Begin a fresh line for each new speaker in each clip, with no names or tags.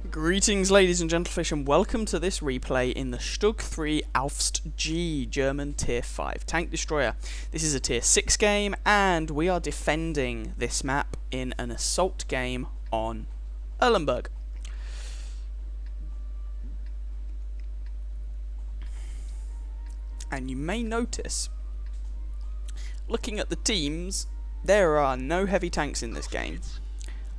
Greetings ladies and gentlefish, and welcome to this replay in the Stug 3 IIIG German Tier 5 Tank Destroyer. This is a Tier 6 game, and we are defending this map in an assault game on Erlenberg. And you may notice, looking at the teams, there are no heavy tanks in this game.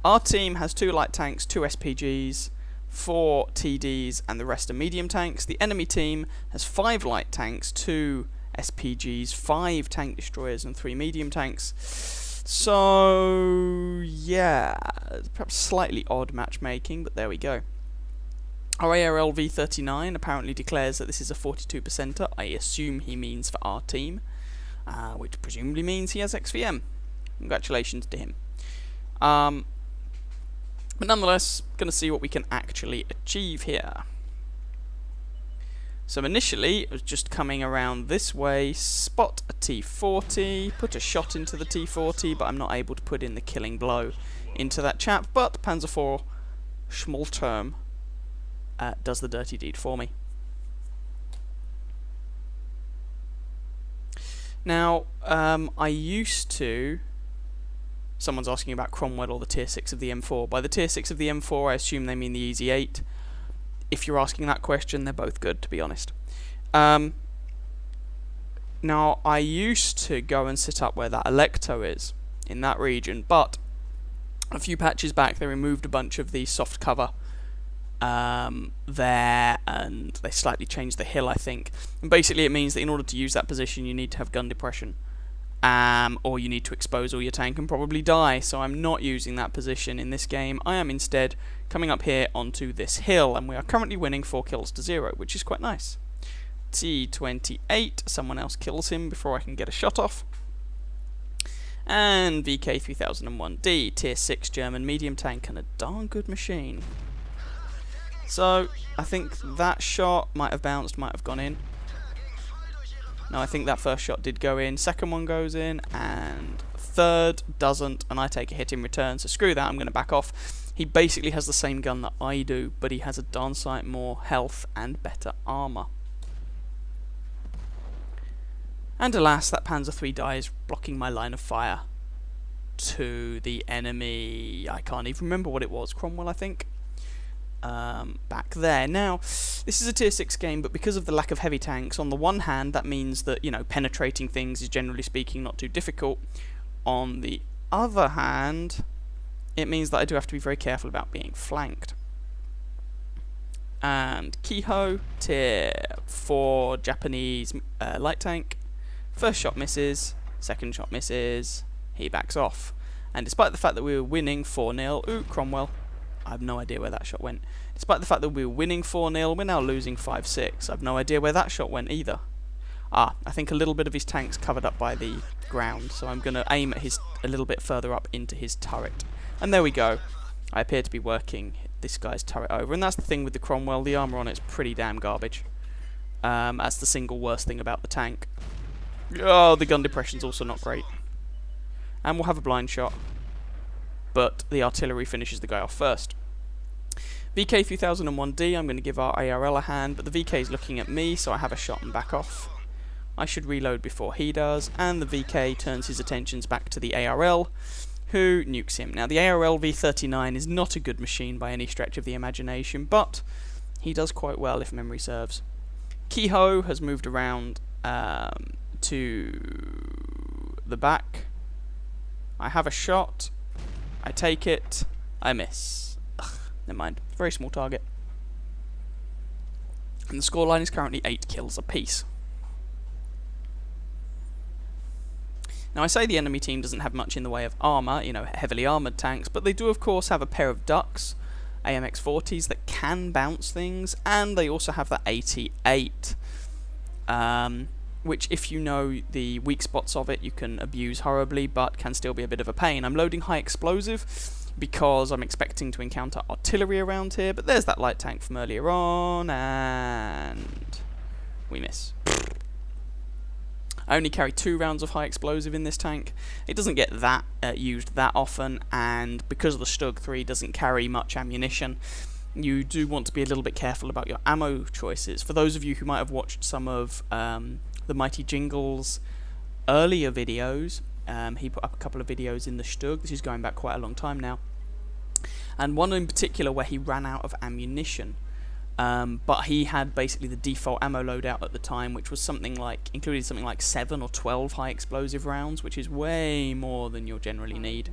Our team has 2 light tanks, 2 SPGs, 4 TDs, and the rest are medium tanks. The enemy team has 5 light tanks, 2 SPGs, 5 tank destroyers, and 3 medium tanks. So, yeah, perhaps slightly odd matchmaking, but there we go. Our ARL V39 apparently declares that this is a 42%er. I assume he means for our team, which presumably means he has XVM. Congratulations to him. But nonetheless, going to see what we can actually achieve here. So initially, it was just coming around this way, spot a T40, put a shot into the T40, but I'm not able to put in the killing blow into that chap, but Panzer IV Schmalturm does the dirty deed for me. Now, I used to... Someone's asking about Cromwell or the Tier 6 of the M4. By the Tier 6 of the M4, I assume they mean the Easy 8. If you're asking that question, they're both good, to be honest. Now, I used to go and sit up where that Electo is, in that region, but a few patches back, they removed a bunch of the soft cover there, and they slightly changed the hill, I think. And basically, it means that in order to use that position, you need to have gun depression. Or you need to expose all your tank and probably die, so I'm not using that position in this game. I am instead coming up here onto this hill, and we are currently winning 4 kills to 0, which is quite nice. T28, someone else kills him before I can get a shot off. And VK3001D, Tier 6 German medium tank, and a darn good machine. So, I think that shot might have bounced, might have gone in. No, I think that first shot did go in, second one goes in, and third doesn't, and I take a hit in return, so screw that, I'm going to back off. He basically has the same gun that I do, but he has a darn sight more health and better armour. And alas, that Panzer III dies, blocking my line of fire to the enemy. I can't even remember what it was, Cromwell I think. Back there. Now, this is a Tier 6 game, but because of the lack of heavy tanks, on the one hand, that means that, you know, penetrating things is generally speaking not too difficult. On the other hand, it means that I do have to be very careful about being flanked. And Kiho, Tier 4 Japanese light tank. First shot misses, second shot misses, he backs off. And despite the fact that we were winning 4-0, ooh, Cromwell. I have no idea where that shot went. Despite the fact that we were winning 4-0, we're now losing 5-6. I have no idea where that shot went either. I think a little bit of his tank's covered up by the ground, so I'm going to aim at his a little bit further up into his turret. And there we go. I appear to be working this guy's turret over. And that's the thing with the Cromwell, the armour on it's pretty damn garbage. That's the single worst thing about the tank. Oh, the gun depression's also not great. And we'll have a blind shot. But the artillery finishes the guy off first. VK3001D, I'm going to give our ARL a hand, but the VK is looking at me, so I have a shot and back off. I should reload before he does, and the VK turns his attentions back to the ARL, who nukes him. Now, the ARL V39 is not a good machine by any stretch of the imagination, but he does quite well if memory serves. Kiho has moved around to the back. I have a shot. I take it, I miss. Ugh, never mind, very small target. And the scoreline is currently 8 kills apiece. Now I say the enemy team doesn't have much in the way of armour, you know, heavily armoured tanks, but they do of course have a pair of ducks, AMX-40s, that can bounce things, and they also have the 88. Which, if you know the weak spots of it, you can abuse horribly, but can still be a bit of a pain. I'm loading high explosive because I'm expecting to encounter artillery around here, but there's that light tank from earlier on, and we miss. I only carry 2 rounds of high explosive in this tank. It doesn't get used that often, and because the Stug 3 doesn't carry much ammunition, you do want to be a little bit careful about your ammo choices. For those of you who might have watched some of the Mighty Jingle's earlier videos, he put up a couple of videos in the Stug. This is going back quite a long time now. And one in particular where he ran out of ammunition. But he had basically the default ammo loadout at the time, which was included something like 7 or 12 high explosive rounds, which is way more than you'll generally need.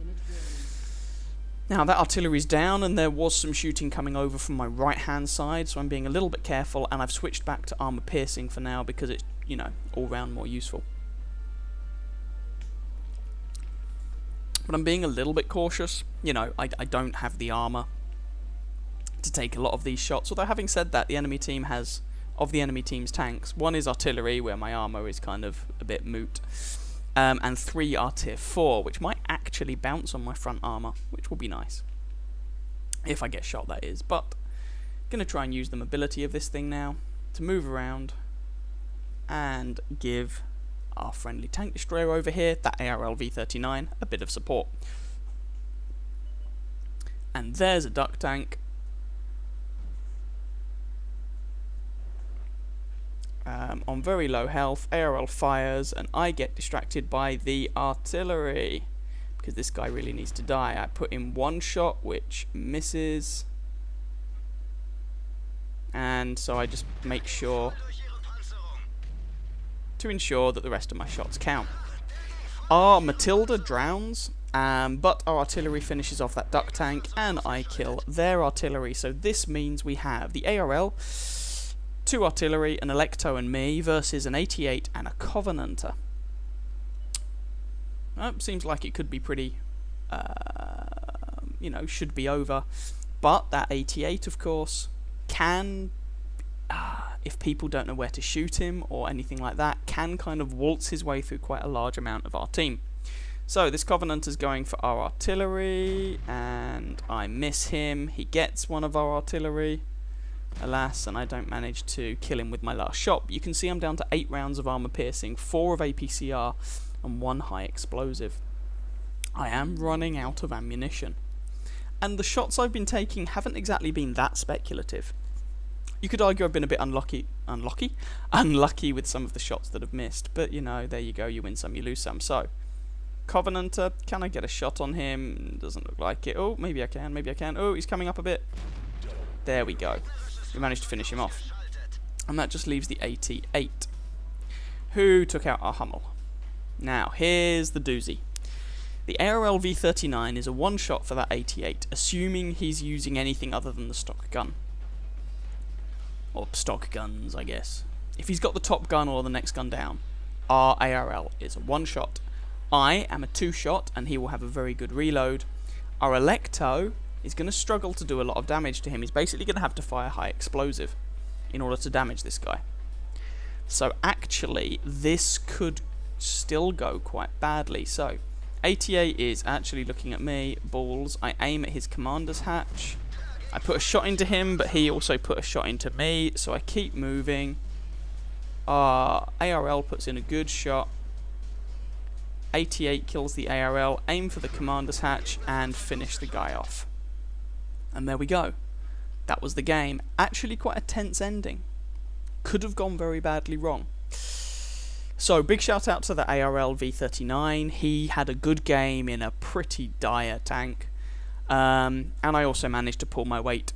Now that artillery's down, and there was some shooting coming over from my right hand side, so I'm being a little bit careful, and I've switched back to armor piercing for now because it's, you know, all round more useful. But I'm being a little bit cautious. You know, I don't have the armor to take a lot of these shots, although having said that, the enemy team has, of the enemy team's tanks, 1 is artillery, where my armor is kind of a bit moot, and 3 are tier 4, which might actually bounce on my front armor, which will be nice. If I get shot, that is. But I'm going to try and use the mobility of this thing now to move around and give our friendly tank destroyer over here, that ARL V39, a bit of support. And there's a duck tank. On very low health, ARL fires, and I get distracted by the artillery because this guy really needs to die. I put in 1 shot which misses, and so I just make sure to ensure that the rest of my shots count. Our Matilda drowns, but our artillery finishes off that duck tank, and I kill their artillery. So this means we have the ARL, 2 artillery, an Electo and me, versus an 88 and a Covenanter. Seems like it could be pretty, you know, should be over. But that 88, of course, can, if people don't know where to shoot him or anything like that, can kind of waltz his way through quite a large amount of our team. So this Covenanter's going for our artillery, and I miss him. He gets one of our artillery. Alas, and I don't manage to kill him with my last shot. But you can see I'm down to 8 rounds of armor piercing, 4 of APCR, and 1 high explosive. I am running out of ammunition. And the shots I've been taking haven't exactly been that speculative. You could argue I've been a bit unlucky with some of the shots that have missed. But, you know, there you go, you win some, you lose some. So, Covenanter, can I get a shot on him? Doesn't look like it. Oh, maybe I can, maybe I can. Oh, he's coming up a bit. There we go. We managed to finish him off. And that just leaves the 88, who took out our Hummel. Now, here's the doozy. The ARL V39 is a 1-shot for that 88, assuming he's using anything other than the stock gun. Or stock guns, I guess. If he's got the top gun or the next gun down, our ARL is a 1-shot. I am a 2-shot, and he will have a very good reload. Our Electo is going to struggle to do a lot of damage to him. He's basically going to have to fire high explosive in order to damage this guy. So actually, this could still go quite badly. So 88 is actually looking at me. Balls. I aim at his commander's hatch. I put a shot into him, but he also put a shot into me. So I keep moving. ARL puts in a good shot. 88 kills the ARL. Aim for the commander's hatch and finish the guy off. And there we go. That was the game. Actually quite a tense ending. Could have gone very badly wrong. So, big shout out to the ARL V39. He had a good game in a pretty dire tank. And I also managed to pull my weight.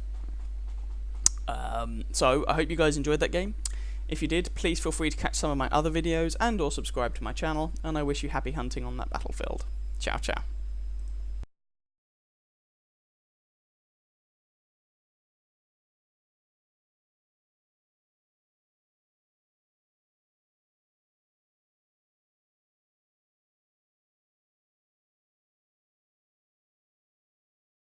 So, I hope you guys enjoyed that game. If you did, please feel free to catch some of my other videos and or subscribe to my channel. And I wish you happy hunting on that battlefield. Ciao, ciao.